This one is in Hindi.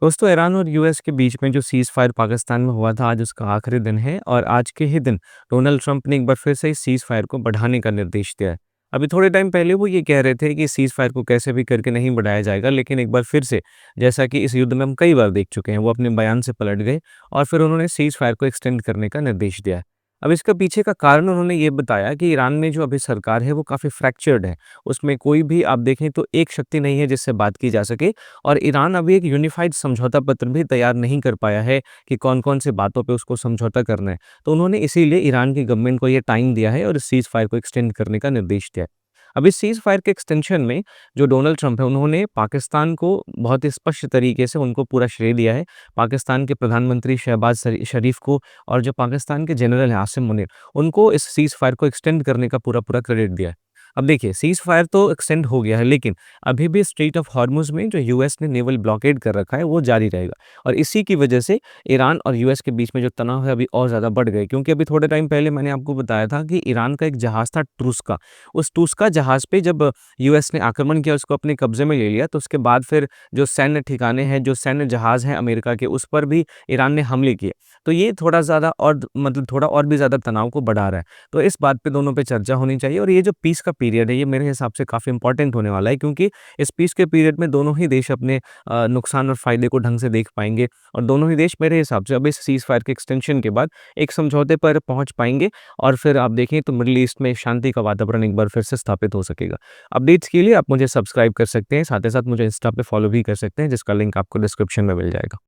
दोस्तों, ईरान और यूएस के बीच में जो सीज़ फायर पाकिस्तान में हुआ था, आज उसका आखिरी दिन है और आज के ही दिन डोनाल्ड ट्रंप ने एक बार फिर से इस सीज़ फायर को बढ़ाने का निर्देश दिया है। अभी थोड़े टाइम पहले वो ये कह रहे थे कि सीज़ फायर को कैसे भी करके नहीं बढ़ाया जाएगा, लेकिन एक बार फिर से, जैसा कि इस युद्ध में हम कई बार देख चुके हैं, वो अपने बयान से पलट गए और फिर उन्होंने सीज़ फायर को एक्सटेंड करने का निर्देश दिया है। अब इसका पीछे का कारण उन्होंने ये बताया कि ईरान में जो अभी सरकार है, वो काफ़ी फ्रैक्चर्ड है। उसमें कोई भी आप देखें तो एक शक्ति नहीं है जिससे बात की जा सके। और ईरान अभी एक यूनिफाइड समझौता पत्र भी तैयार नहीं कर पाया है कि कौन-कौन सी बातों पे उसको समझौता करना है। तो उन्होंने इसीलिए ईरान की गवर्नमेंट को ये टाइम दिया है और इस सीज़ फायर को एक्सटेंड करने का निर्देश दिया है। अब इस सीज़ फायर के एक्सटेंशन में जो डोनाल्ड ट्रंप है, उन्होंने पाकिस्तान को बहुत ही स्पष्ट तरीके से उनको पूरा श्रेय दिया है। पाकिस्तान के प्रधानमंत्री शहबाज शरीफ को और जो पाकिस्तान के जनरल हैं आसिम मुनीर, उनको इस सीज़ फायर को एक्सटेंड करने का पूरा-पूरा क्रेडिट दिया है। अब देखिए, सीज़ फायर तो एक्सटेंड हो गया है, लेकिन अभी भी स्ट्रेट ऑफ हॉर्मुज़ में जो यूएस ने नेवल ब्लॉकेड कर रखा है, वो जारी रहेगा और इसी की वजह से ईरान और यूएस के बीच में जो तनाव है, अभी और ज़्यादा बढ़ गए, क्योंकि अभी थोड़े टाइम पहले मैंने आपको बताया था कि ईरान का एक जहाज़ था टूस्का। उस टूस्का जहाज़ पे जब यूएस ने आक्रमण किया, उसको अपने कब्ज़े में ले लिया, तो उसके बाद फिर जो सैन्य ठिकाने हैं, जो सैन्य जहाज़ हैं अमेरिका के, उस पर भी ईरान ने हमले किए। तो ये थोड़ा ज़्यादा और मतलब थोड़ा और भी ज़्यादा तनाव को बढ़ा रहा है। तो इस बात पे दोनों पे चर्चा होनी चाहिए और ये जो पीस का पीरियड है, ये मेरे हिसाब से काफ़ी इम्पोर्टेंट होने वाला है, क्योंकि इस पीस के पीरियड में दोनों ही देश अपने नुकसान और फ़ायदे को ढंग से देख पाएँगे और दोनों ही देश मेरे हिसाब से अब इस सीज़ फायर के एक्सटेंशन के बाद एक समझौते पर पहुँच पाएँगे और फिर आप देखें तो मिडल ईस्ट में शांति का वातावरण एक बार फिर से स्थापित हो सकेगा। अपडेट्स के लिए आप मुझे सब्सक्राइब कर सकते हैं, साथ ही साथ मुझे इंस्टा पे फॉलो भी कर सकते हैं, जिसका लिंक आपको डिस्क्रिप्शन में मिल जाएगा।